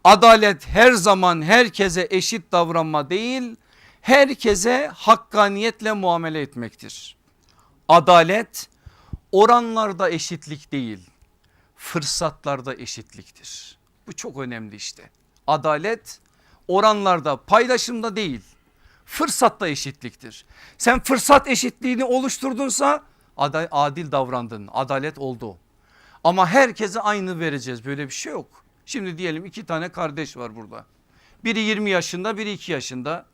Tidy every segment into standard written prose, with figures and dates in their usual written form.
Adalet her zaman herkese eşit davranma değil, herkese hakkaniyetle muamele etmektir. Adalet oranlarda eşitlik değil, fırsatlarda eşitliktir. Bu çok önemli işte. Adalet oranlarda, paylaşımda değil, fırsatta eşitliktir. Sen fırsat eşitliğini oluşturdunsa adil davrandın, adalet oldu. Ama herkese aynı vereceğiz, böyle bir şey yok. Şimdi diyelim iki tane kardeş var burada. Biri 20 yaşında, biri 2 yaşında.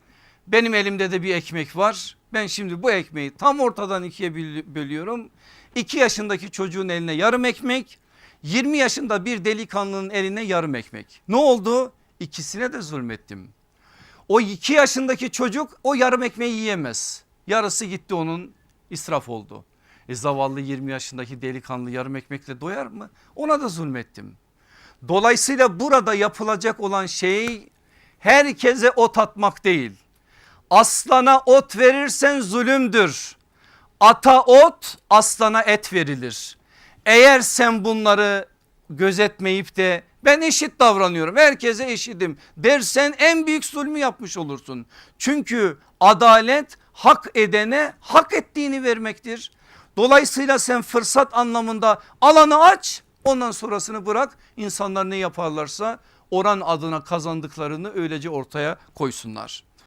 Benim elimde de bir ekmek var. Ben şimdi bu ekmeği tam ortadan ikiye bölüyorum. 2 yaşındaki çocuğun eline yarım ekmek, 20 yaşında bir delikanlının eline yarım ekmek. Ne oldu? İkisine de zulmettim. O 2 yaşındaki çocuk o yarım ekmeği yiyemez. Yarısı gitti, onun israf oldu. Zavallı 20 yaşındaki delikanlı yarım ekmekle doyar mı? Ona da zulmettim. Dolayısıyla burada yapılacak olan şey herkese ot atmak değil. Aslana ot verirsen zulümdür. Ata ot, aslana et verilir. Eğer sen bunları gözetmeyip de ben eşit davranıyorum, herkese eşitim dersen en büyük zulmü yapmış olursun. Çünkü adalet hak edene hak ettiğini vermektir. Dolayısıyla sen fırsat anlamında alanı aç, ondan sonrasını bırak, insanlar ne yaparlarsa oran adına kazandıklarını öylece ortaya koysunlar.